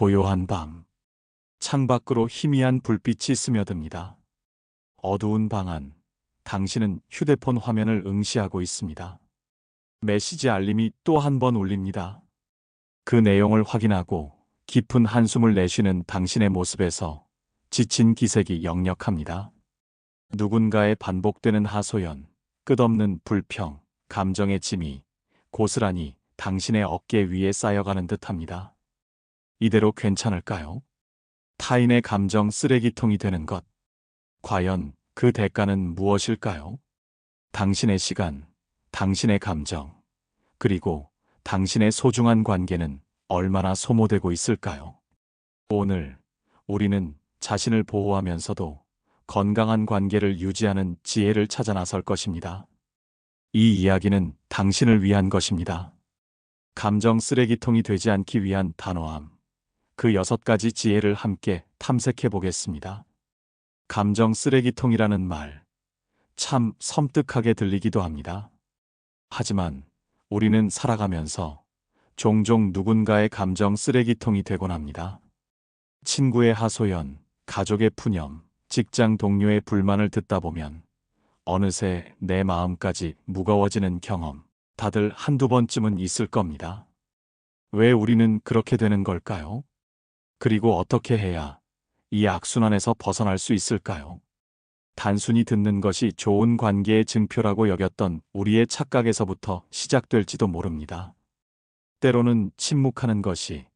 고요한 밤. 창밖으로 희미한 불빛이 스며듭니다. 어두운 방 안, 당신은 휴대폰 화면을 응시하고 있습니다. 메시지 알림이 또 한 번 울립니다. 그 내용을 확인하고 깊은 한숨을 내쉬는 당신의 모습에서 지친 기색이 역력합니다. 누군가의 반복되는 하소연, 끝없는 불평, 감정의 짐이 고스란히 당신의 어깨 위에 쌓여가는 듯합니다. 이대로 괜찮을까요? 타인의 감정 쓰레기통이 되는 것. 과연 그 대가는 무엇일까요? 당신의 시간, 당신의 감정, 그리고 당신의 소중한 관계는 얼마나 소모되고 있을까요? 오늘 우리는 자신을 보호하면서도 건강한 관계를 유지하는 지혜를 찾아 나설 것입니다. 이 이야기는 당신을 위한 것입니다. 감정 쓰레기통이 되지 않기 위한 단호함. 그 6가지 지혜를 함께 탐색해 보겠습니다. 감정 쓰레기통이라는 말, 참 섬뜩하게 들리기도 합니다. 하지만 우리는 살아가면서 종종 누군가의 감정 쓰레기통이 되곤 합니다. 친구의 하소연, 가족의 푸념, 직장 동료의 불만을 듣다 보면 어느새 내 마음까지 무거워지는 경험, 다들 한두 번쯤은 있을 겁니다. 왜 우리는 그렇게 되는 걸까요? 그리고 어떻게 해야 이 악순환에서 벗어날 수 있을까요? 단순히 듣는 것이 좋은 관계의 증표라고 여겼던 우리의 착각에서부터 시작될지도 모릅니다. 때로는 침묵하는 것이,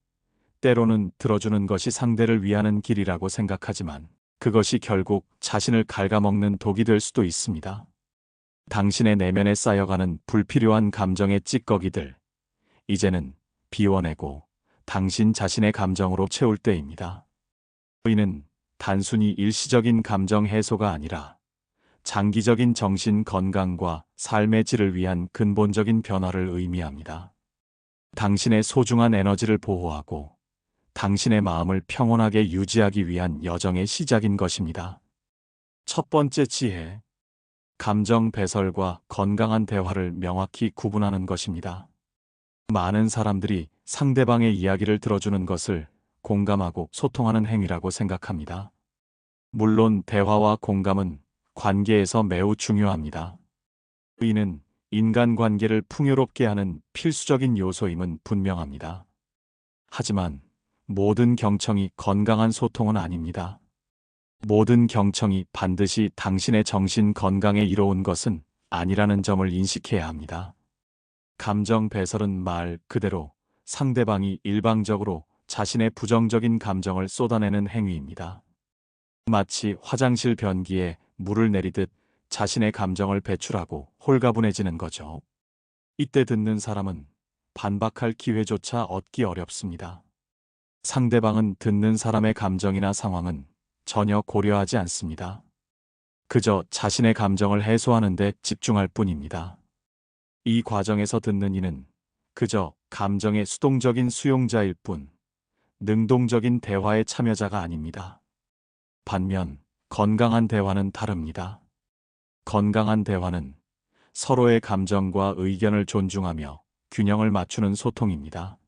때로는 들어주는 것이 상대를 위하는 길이라고 생각하지만 그것이 결국 자신을 갉아먹는 독이 될 수도 있습니다. 당신의 내면에 쌓여가는 불필요한 감정의 찌꺼기들, 이제는 비워내고 당신 자신의 감정으로 채울 때입니다. 이는 단순히 일시적인 감정 해소가 아니라 장기적인 정신 건강과 삶의 질을 위한 근본적인 변화를 의미합니다. 당신의 소중한 에너지를 보호하고 당신의 마음을 평온하게 유지하기 위한 여정의 시작인 것입니다. 첫 번째 지혜, 감정 배설과 건강한 대화를 명확히 구분하는 것입니다. 많은 사람들이 상대방의 이야기를 들어주는 것을 공감하고 소통하는 행위라고 생각합니다. 물론 대화와 공감은 관계에서 매우 중요합니다. 이는 인간관계를 풍요롭게 하는 필수적인 요소임은 분명합니다. 하지만 모든 경청이 건강한 소통은 아닙니다. 모든 경청이 반드시 당신의 정신 건강에 이로운 것은 아니라는 점을 인식해야 합니다. 감정 배설은 말 그대로 상대방이 일방적으로 자신의 부정적인 감정을 쏟아내는 행위입니다. 마치 화장실 변기에 물을 내리듯 자신의 감정을 배출하고 홀가분해지는 거죠. 이때 듣는 사람은 반박할 기회조차 얻기 어렵습니다. 상대방은 듣는 사람의 감정이나 상황은 전혀 고려하지 않습니다. 그저 자신의 감정을 해소하는 데 집중할 뿐입니다. 이 과정에서 듣는 이는 그저 감정의 수동적인 수용자일 뿐, 능동적인 대화의 참여자가 아닙니다. 반면 건강한 대화는 다릅니다. 건강한 대화는 서로의 감정과 의견을 존중하며 균형을 맞추는 소통입니다.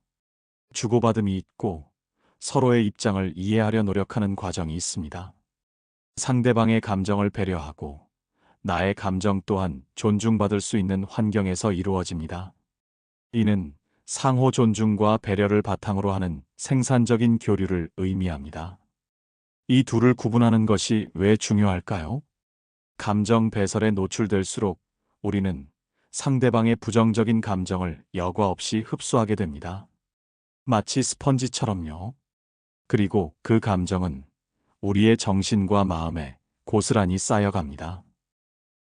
주고받음이 있고 서로의 입장을 이해하려 노력하는 과정이 있습니다. 상대방의 감정을 배려하고 나의 감정 또한 존중받을 수 있는 환경에서 이루어집니다. 이는 상호 존중과 배려를 바탕으로 하는 생산적인 교류를 의미합니다. 이 둘을 구분하는 것이 왜 중요할까요? 감정 배설에 노출될수록 우리는 상대방의 부정적인 감정을 여과 없이 흡수하게 됩니다. 마치 스펀지처럼요. 그리고 그 감정은 우리의 정신과 마음에 고스란히 쌓여갑니다.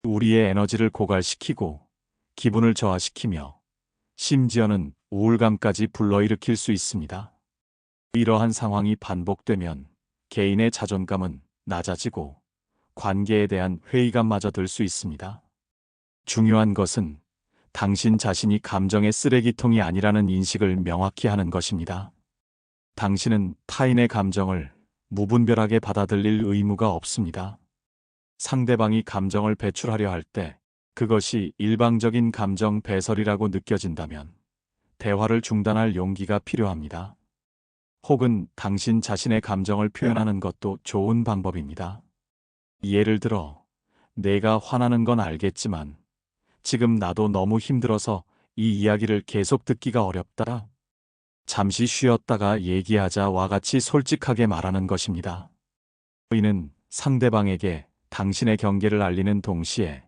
우리의 에너지를 고갈시키고 기분을 저하시키며 심지어는 우울감까지 불러일으킬 수 있습니다. 이러한 상황이 반복되면 개인의 자존감은 낮아지고 관계에 대한 회의감마저 들 수 있습니다. 중요한 것은 당신 자신이 감정의 쓰레기통이 아니라는 인식을 명확히 하는 것입니다. 당신은 타인의 감정을 무분별하게 받아들일 의무가 없습니다. 상대방이 감정을 배출하려 할 때 그것이 일방적인 감정 배설이라고 느껴진다면 대화를 중단할 용기가 필요합니다. 혹은 당신 자신의 감정을 표현하는 것도 좋은 방법입니다. 예를 들어, 내가 화나는 건 알겠지만 지금 나도 너무 힘들어서 이 이야기를 계속 듣기가 어렵다. 잠시 쉬었다가 얘기하자와 같이 솔직하게 말하는 것입니다. 이는 상대방에게 당신의 경계를 알리는 동시에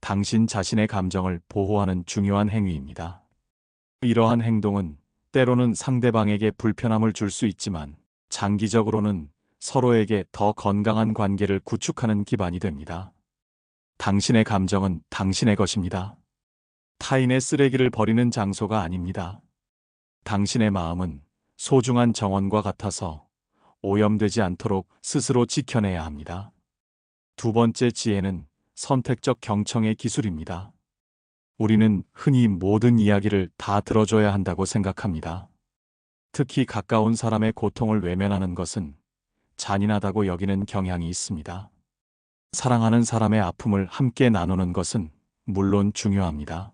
당신 자신의 감정을 보호하는 중요한 행위입니다. 이러한 행동은 때로는 상대방에게 불편함을 줄 수 있지만 장기적으로는 서로에게 더 건강한 관계를 구축하는 기반이 됩니다. 당신의 감정은 당신의 것입니다. 타인의 쓰레기를 버리는 장소가 아닙니다. 당신의 마음은 소중한 정원과 같아서 오염되지 않도록 스스로 지켜내야 합니다. 두 번째 지혜는 선택적 경청의 기술입니다. 우리는 흔히 모든 이야기를 다 들어줘야 한다고 생각합니다. 특히 가까운 사람의 고통을 외면하는 것은 잔인하다고 여기는 경향이 있습니다. 사랑하는 사람의 아픔을 함께 나누는 것은 물론 중요합니다.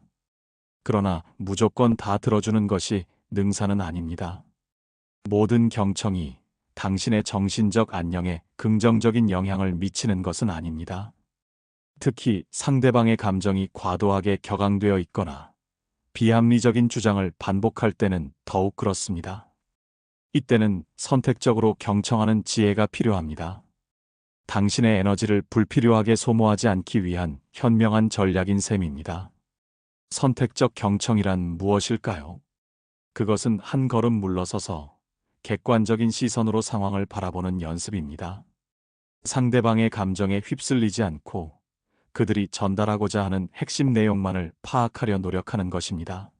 그러나 무조건 다 들어주는 것이 능사는 아닙니다. 모든 경청이 당신의 정신적 안녕에 긍정적인 영향을 미치는 것은 아닙니다. 특히 상대방의 감정이 과도하게 격앙되어 있거나 비합리적인 주장을 반복할 때는 더욱 그렇습니다. 이때는 선택적으로 경청하는 지혜가 필요합니다. 당신의 에너지를 불필요하게 소모하지 않기 위한 현명한 전략인 셈입니다. 선택적 경청이란 무엇일까요? 그것은 한 걸음 물러서서 객관적인 시선으로 상황을 바라보는 연습입니다. 상대방의 감정에 휩쓸리지 않고 그들이 전달하고자 하는 핵심 내용만을 파악하려 노력하는 것입니다.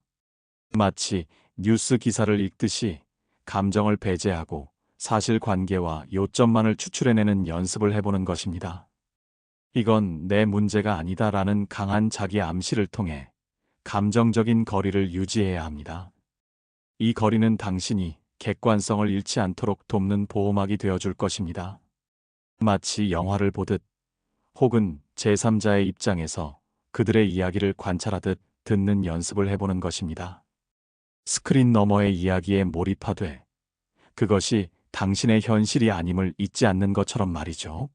마치 뉴스 기사를 읽듯이 감정을 배제하고 사실관계와 요점만을 추출해내는 연습을 해보는 것입니다. 이건 내 문제가 아니다라는 강한 자기 암시를 통해 감정적인 거리를 유지해야 합니다. 이 거리는 당신이 객관성을 잃지 않도록 돕는 보호막이 되어줄 것입니다. 마치 영화를 보듯 혹은 제3자의 입장에서 그들의 이야기를 관찰하듯 듣는 연습을 해보는 것입니다. 스크린 너머의 이야기에 몰입하되 그것이 당신의 현실이 아님을 잊지 않는 것처럼 말이죠.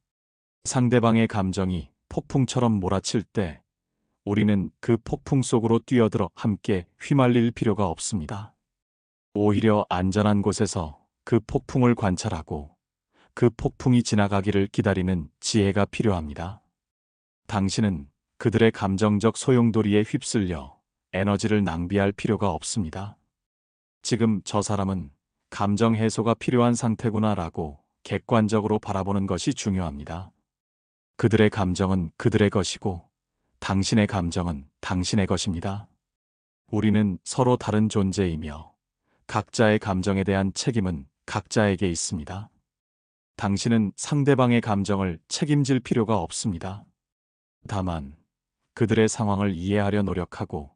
상대방의 감정이 폭풍처럼 몰아칠 때 우리는 그 폭풍 속으로 뛰어들어 함께 휘말릴 필요가 없습니다. 오히려 안전한 곳에서 그 폭풍을 관찰하고 그 폭풍이 지나가기를 기다리는 지혜가 필요합니다. 당신은 그들의 감정적 소용돌이에 휩쓸려 에너지를 낭비할 필요가 없습니다. 지금 저 사람은 감정 해소가 필요한 상태구나라고 객관적으로 바라보는 것이 중요합니다. 그들의 감정은 그들의 것이고 당신의 감정은 당신의 것입니다. 우리는 서로 다른 존재이며 각자의 감정에 대한 책임은 각자에게 있습니다. 당신은 상대방의 감정을 책임질 필요가 없습니다. 다만 그들의 상황을 이해하려 노력하고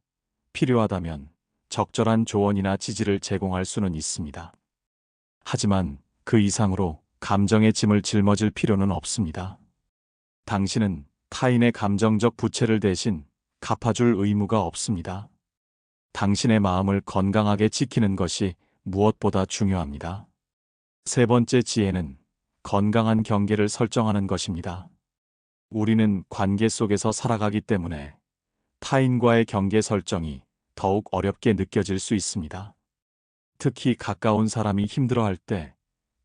필요하다면 적절한 조언이나 지지를 제공할 수는 있습니다. 하지만 그 이상으로 감정의 짐을 짊어질 필요는 없습니다. 당신은 타인의 감정적 부채를 대신 갚아줄 의무가 없습니다. 당신의 마음을 건강하게 지키는 것이 무엇보다 중요합니다. 세 번째 지혜는 건강한 경계를 설정하는 것입니다. 우리는 관계 속에서 살아가기 때문에 타인과의 경계 설정이 더욱 어렵게 느껴질 수 있습니다. 특히 가까운 사람이 힘들어할 때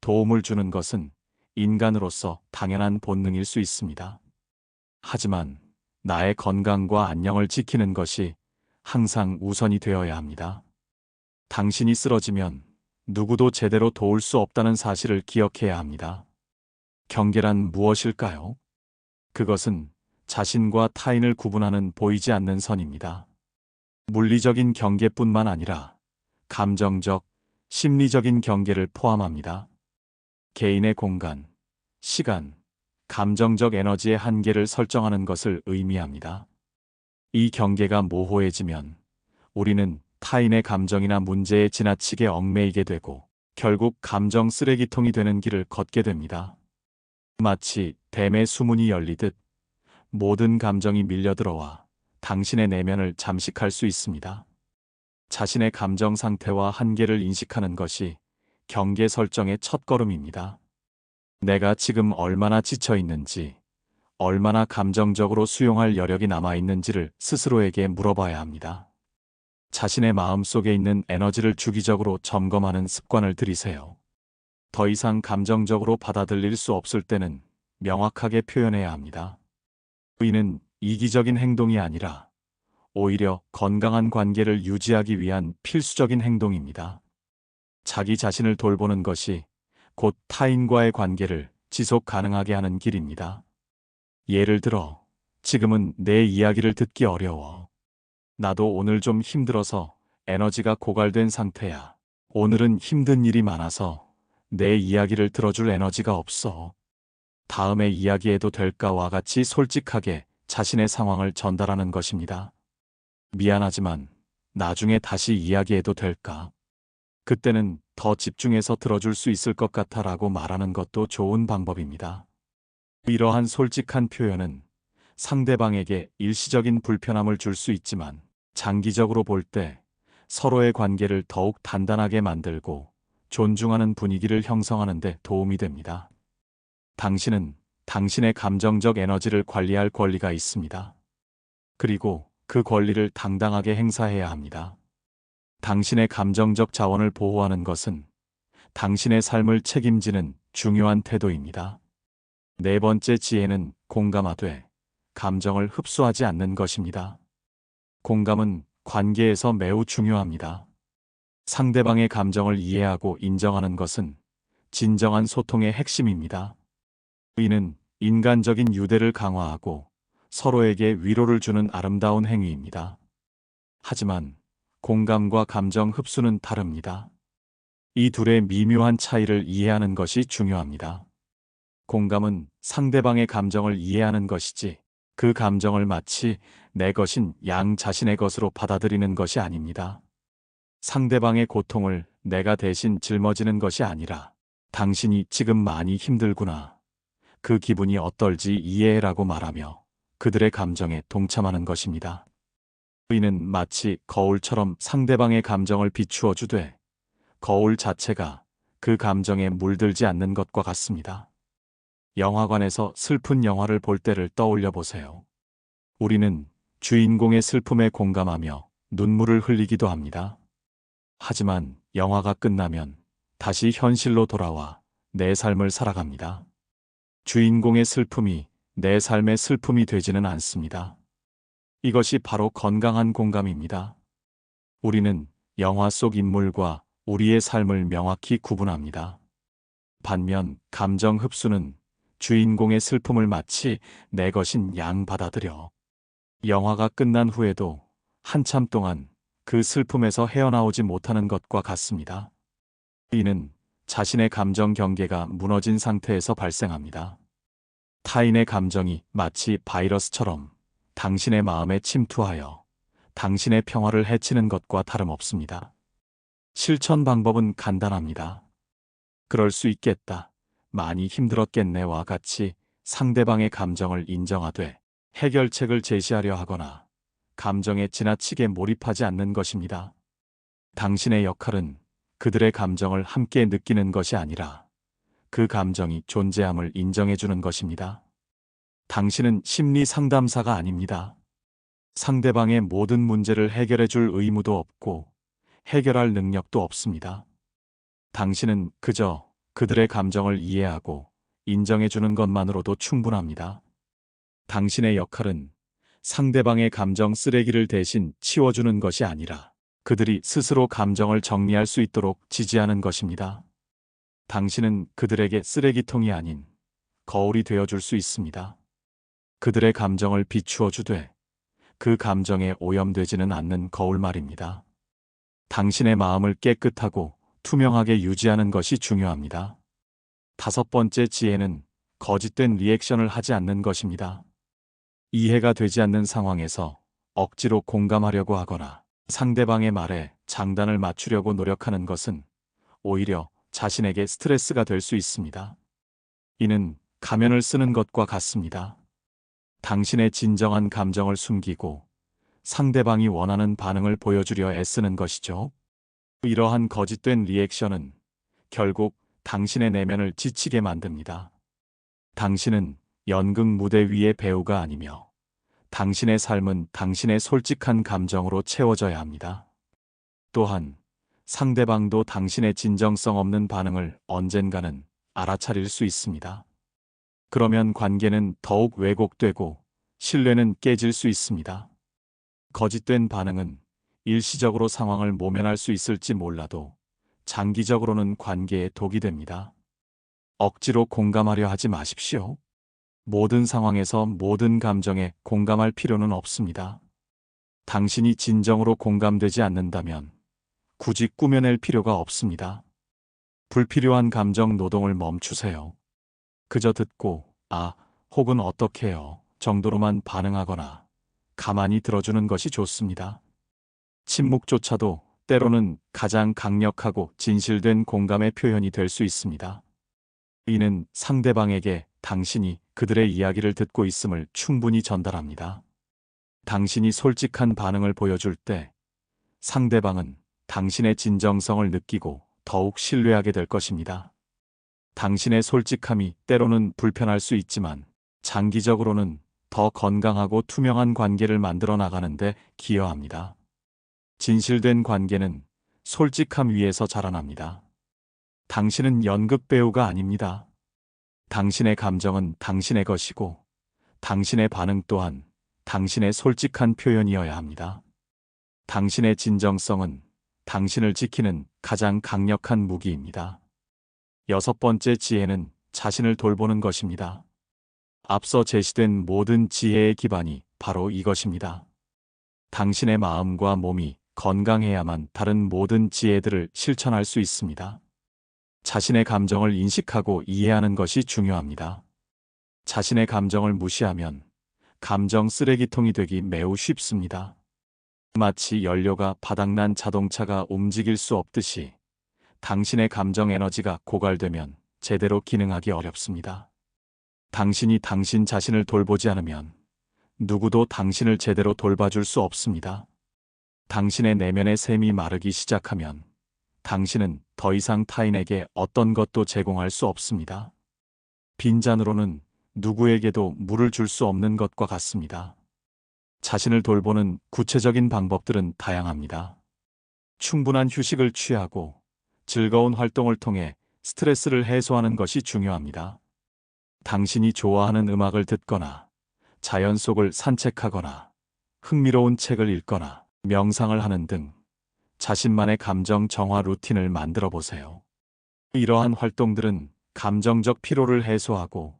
도움을 주는 것은 인간으로서 당연한 본능일 수 있습니다. 하지만 나의 건강과 안녕을 지키는 것이 항상 우선이 되어야 합니다. 당신이 쓰러지면 누구도 제대로 도울 수 없다는 사실을 기억해야 합니다. 경계란 무엇일까요? 그것은 자신과 타인을 구분하는 보이지 않는 선입니다. 물리적인 경계뿐만 아니라 감정적, 심리적인 경계를 포함합니다. 개인의 공간, 시간, 감정적 에너지의 한계를 설정하는 것을 의미합니다. 이 경계가 모호해지면 우리는 타인의 감정이나 문제에 지나치게 얽매이게 되고 결국 감정 쓰레기통이 되는 길을 걷게 됩니다. 마치 댐의 수문이 열리듯 모든 감정이 밀려들어와 당신의 내면을 잠식할 수 있습니다. 자신의 감정 상태와 한계를 인식하는 것이 경계 설정의 첫걸음입니다. 내가 지금 얼마나 지쳐 있는지, 얼마나 감정적으로 수용할 여력이 남아 있는지를 스스로에게 물어봐야 합니다. 자신의 마음속에 있는 에너지를 주기적으로 점검하는 습관을 들이세요. 더 이상 감정적으로 받아들일 수 없을 때는 명확하게 표현해야 합니다. 이는 이기적인 행동이 아니라 오히려 건강한 관계를 유지하기 위한 필수적인 행동입니다. 자기 자신을 돌보는 것이 곧 타인과의 관계를 지속 가능하게 하는 길입니다. 예를 들어, 지금은 내 이야기를 듣기 어려워. 나도 오늘 좀 힘들어서 에너지가 고갈된 상태야. 오늘은 힘든 일이 많아서 내 이야기를 들어줄 에너지가 없어. 다음에 이야기해도 될까와 같이 솔직하게 자신의 상황을 전달하는 것입니다. 미안하지만 나중에 다시 이야기해도 될까? 그때는 더 집중해서 들어줄 수 있을 것 같아라고 말하는 것도 좋은 방법입니다. 이러한 솔직한 표현은 상대방에게 일시적인 불편함을 줄 수 있지만 장기적으로 볼 때 서로의 관계를 더욱 단단하게 만들고 존중하는 분위기를 형성하는 데 도움이 됩니다. 당신은 당신의 감정적 에너지를 관리할 권리가 있습니다. 그리고 그 권리를 당당하게 행사해야 합니다. 당신의 감정적 자원을 보호하는 것은 당신의 삶을 책임지는 중요한 태도입니다. 네 번째 지혜는 공감하되 감정을 흡수하지 않는 것입니다. 공감은 관계에서 매우 중요합니다. 상대방의 감정을 이해하고 인정하는 것은 진정한 소통의 핵심입니다. 이는 인간적인 유대를 강화하고 서로에게 위로를 주는 아름다운 행위입니다. 하지만 공감과 감정 흡수는 다릅니다. 이 둘의 미묘한 차이를 이해하는 것이 중요합니다. 공감은 상대방의 감정을 이해하는 것이지 그 감정을 마치 내 것인 양 자신의 것으로 받아들이는 것이 아닙니다. 상대방의 고통을 내가 대신 짊어지는 것이 아니라 당신이 지금 많이 힘들구나. 그 기분이 어떨지 이해해라고 말하며 그들의 감정에 동참하는 것입니다. 이는 마치 거울처럼 상대방의 감정을 비추어 주되 거울 자체가 그 감정에 물들지 않는 것과 같습니다. 영화관에서 슬픈 영화를 볼 때를 떠올려 보세요. 우리는 주인공의 슬픔에 공감하며 눈물을 흘리기도 합니다. 하지만 영화가 끝나면 다시 현실로 돌아와 내 삶을 살아갑니다. 주인공의 슬픔이 내 삶의 슬픔이 되지는 않습니다. 이것이 바로 건강한 공감입니다. 우리는 영화 속 인물과 우리의 삶을 명확히 구분합니다. 반면 감정 흡수는 주인공의 슬픔을 마치 내 것인 양 받아들여 영화가 끝난 후에도 한참 동안 그 슬픔에서 헤어나오지 못하는 것과 같습니다. 이는 자신의 감정 경계가 무너진 상태에서 발생합니다. 타인의 감정이 마치 바이러스처럼 당신의 마음에 침투하여 당신의 평화를 해치는 것과 다름없습니다. 실천 방법은 간단합니다. 그럴 수 있겠다. 많이 힘들었겠네와 같이 상대방의 감정을 인정하되 해결책을 제시하려 하거나 감정에 지나치게 몰입하지 않는 것입니다. 당신의 역할은 그들의 감정을 함께 느끼는 것이 아니라 그 감정이 존재함을 인정해주는 것입니다. 당신은 심리 상담사가 아닙니다. 상대방의 모든 문제를 해결해줄 의무도 없고 해결할 능력도 없습니다. 당신은 그저 그들의 감정을 이해하고 인정해주는 것만으로도 충분합니다. 당신의 역할은 상대방의 감정 쓰레기를 대신 치워주는 것이 아니라 그들이 스스로 감정을 정리할 수 있도록 지지하는 것입니다. 당신은 그들에게 쓰레기통이 아닌 거울이 되어줄 수 있습니다. 그들의 감정을 비추어 주되 그 감정에 오염되지는 않는 거울 말입니다. 당신의 마음을 깨끗하고 투명하게 유지하는 것이 중요합니다. 다섯 번째 지혜는 거짓된 리액션을 하지 않는 것입니다. 이해가 되지 않는 상황에서 억지로 공감하려고 하거나 상대방의 말에 장단을 맞추려고 노력하는 것은 오히려 자신에게 스트레스가 될 수 있습니다. 이는 가면을 쓰는 것과 같습니다. 당신의 진정한 감정을 숨기고 상대방이 원하는 반응을 보여주려 애쓰는 것이죠. 이러한 거짓된 리액션은 결국 당신의 내면을 지치게 만듭니다. 당신은 연극 무대 위의 배우가 아니며 당신의 삶은 당신의 솔직한 감정으로 채워져야 합니다. 또한 상대방도 당신의 진정성 없는 반응을 언젠가는 알아차릴 수 있습니다. 그러면 관계는 더욱 왜곡되고 신뢰는 깨질 수 있습니다. 거짓된 반응은 일시적으로 상황을 모면할 수 있을지 몰라도 장기적으로는 관계에 독이 됩니다. 억지로 공감하려 하지 마십시오. 모든 상황에서 모든 감정에 공감할 필요는 없습니다. 당신이 진정으로 공감되지 않는다면 굳이 꾸며낼 필요가 없습니다. 불필요한 감정 노동을 멈추세요. 그저 듣고 아, 혹은 어떡해요 정도로만 반응하거나 가만히 들어주는 것이 좋습니다. 침묵조차도 때로는 가장 강력하고 진실된 공감의 표현이 될 수 있습니다. 이는 상대방에게 당신이 그들의 이야기를 듣고 있음을 충분히 전달합니다. 당신이 솔직한 반응을 보여줄 때 상대방은 당신의 진정성을 느끼고 더욱 신뢰하게 될 것입니다. 당신의 솔직함이 때로는 불편할 수 있지만 장기적으로는 더 건강하고 투명한 관계를 만들어 나가는데 기여합니다. 진실된 관계는 솔직함 위에서 자라납니다. 당신은 연극 배우가 아닙니다. 당신의 감정은 당신의 것이고 당신의 반응 또한 당신의 솔직한 표현이어야 합니다. 당신의 진정성은 당신을 지키는 가장 강력한 무기입니다. 여섯 번째 지혜는 자신을 돌보는 것입니다. 앞서 제시된 모든 지혜의 기반이 바로 이것입니다. 당신의 마음과 몸이 건강해야만 다른 모든 지혜들을 실천할 수 있습니다. 자신의 감정을 인식하고 이해하는 것이 중요합니다. 자신의 감정을 무시하면 감정 쓰레기통이 되기 매우 쉽습니다. 마치 연료가 바닥난 자동차가 움직일 수 없듯이 당신의 감정 에너지가 고갈되면 제대로 기능하기 어렵습니다. 당신이 당신 자신을 돌보지 않으면 누구도 당신을 제대로 돌봐줄 수 없습니다. 당신의 내면의 샘이 마르기 시작하면 당신은 더 이상 타인에게 어떤 것도 제공할 수 없습니다. 빈잔으로는 누구에게도 물을 줄 수 없는 것과 같습니다. 자신을 돌보는 구체적인 방법들은 다양합니다. 충분한 휴식을 취하고 즐거운 활동을 통해 스트레스를 해소하는 것이 중요합니다. 당신이 좋아하는 음악을 듣거나 자연 속을 산책하거나 흥미로운 책을 읽거나 명상을 하는 등 자신만의 감정 정화 루틴을 만들어 보세요. 이러한 활동들은 감정적 피로를 해소하고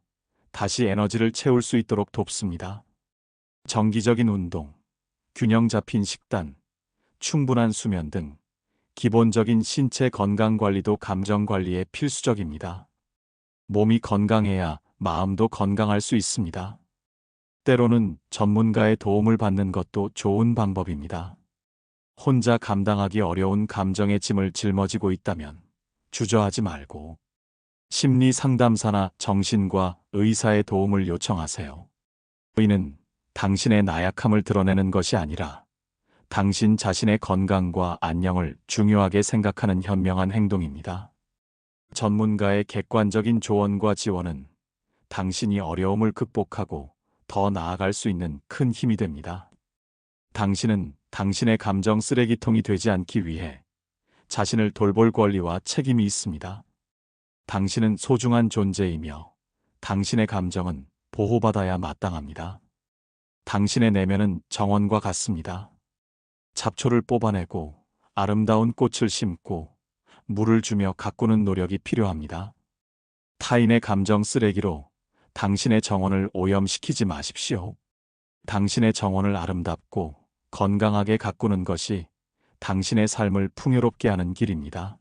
다시 에너지를 채울 수 있도록 돕습니다. 정기적인 운동, 균형 잡힌 식단, 충분한 수면 등 기본적인 신체 건강 관리도 감정 관리에 필수적입니다. 몸이 건강해야 마음도 건강할 수 있습니다. 때로는 전문가의 도움을 받는 것도 좋은 방법입니다. 혼자 감당하기 어려운 감정의 짐을 짊어지고 있다면 주저하지 말고 심리 상담사나 정신과 의사의 도움을 요청하세요. 이는 당신의 나약함을 드러내는 것이 아니라 당신 자신의 건강과 안녕을 중요하게 생각하는 현명한 행동입니다. 전문가의 객관적인 조언과 지원은 당신이 어려움을 극복하고 더 나아갈 수 있는 큰 힘이 됩니다. 당신은 당신의 감정 쓰레기통이 되지 않기 위해 자신을 돌볼 권리와 책임이 있습니다. 당신은 소중한 존재이며 당신의 감정은 보호받아야 마땅합니다. 당신의 내면은 정원과 같습니다. 잡초를 뽑아내고 아름다운 꽃을 심고 물을 주며 가꾸는 노력이 필요합니다. 타인의 감정 쓰레기로 당신의 정원을 오염시키지 마십시오. 당신의 정원을 아름답고 건강하게 가꾸는 것이 당신의 삶을 풍요롭게 하는 길입니다.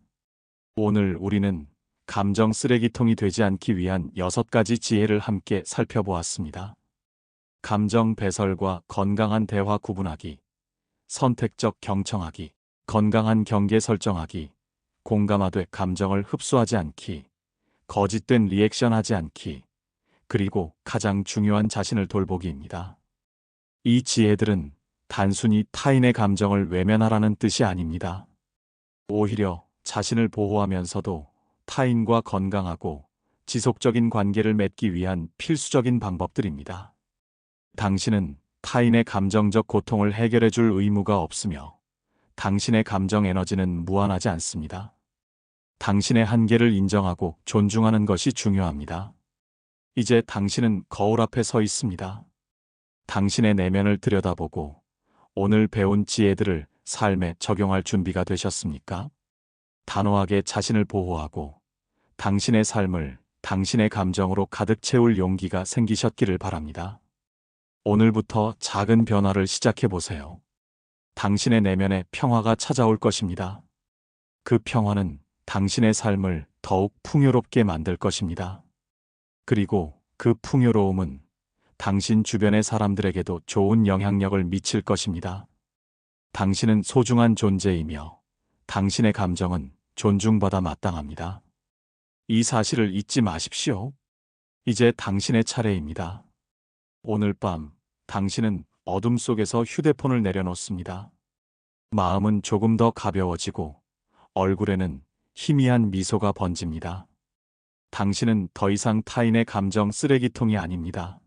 오늘 우리는 감정 쓰레기통이 되지 않기 위한 6가지 지혜를 함께 살펴보았습니다. 감정 배설과 건강한 대화 구분하기, 선택적 경청하기, 건강한 경계 설정하기, 공감하되 감정을 흡수하지 않기, 거짓된 리액션 하지 않기, 그리고 가장 중요한 자신을 돌보기입니다. 이 지혜들은 단순히 타인의 감정을 외면하라는 뜻이 아닙니다. 오히려 자신을 보호하면서도 타인과 건강하고 지속적인 관계를 맺기 위한 필수적인 방법들입니다. 당신은 타인의 감정적 고통을 해결해 줄 의무가 없으며 당신의 감정 에너지는 무한하지 않습니다. 당신의 한계를 인정하고 존중하는 것이 중요합니다. 이제 당신은 거울 앞에 서 있습니다. 당신의 내면을 들여다보고 오늘 배운 지혜들을 삶에 적용할 준비가 되셨습니까? 단호하게 자신을 보호하고 당신의 삶을 당신의 감정으로 가득 채울 용기가 생기셨기를 바랍니다. 오늘부터 작은 변화를 시작해 보세요. 당신의 내면에 평화가 찾아올 것입니다. 그 평화는 당신의 삶을 더욱 풍요롭게 만들 것입니다. 그리고 그 풍요로움은 당신 주변의 사람들에게도 좋은 영향력을 미칠 것입니다. 당신은 소중한 존재이며 당신의 감정은 존중받아 마땅합니다. 이 사실을 잊지 마십시오. 이제 당신의 차례입니다. 오늘 밤 당신은 어둠 속에서 휴대폰을 내려놓습니다. 마음은 조금 더 가벼워지고 얼굴에는 희미한 미소가 번집니다. 당신은 더 이상 타인의 감정 쓰레기통이 아닙니다.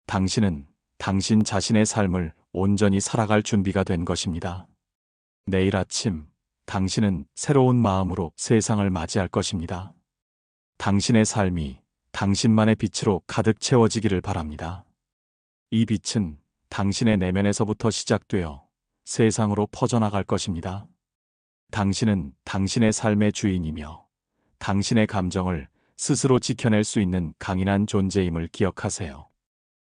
당신은 당신 자신의 삶을 온전히 살아갈 준비가 된 것입니다. 내일 아침 당신은 새로운 마음으로 세상을 맞이할 것입니다. 당신의 삶이 당신만의 빛으로 가득 채워지기를 바랍니다. 이 빛은 당신의 내면에서부터 시작되어 세상으로 퍼져나갈 것입니다. 당신은 당신의 삶의 주인이며 당신의 감정을 스스로 지켜낼 수 있는 강인한 존재임을 기억하세요.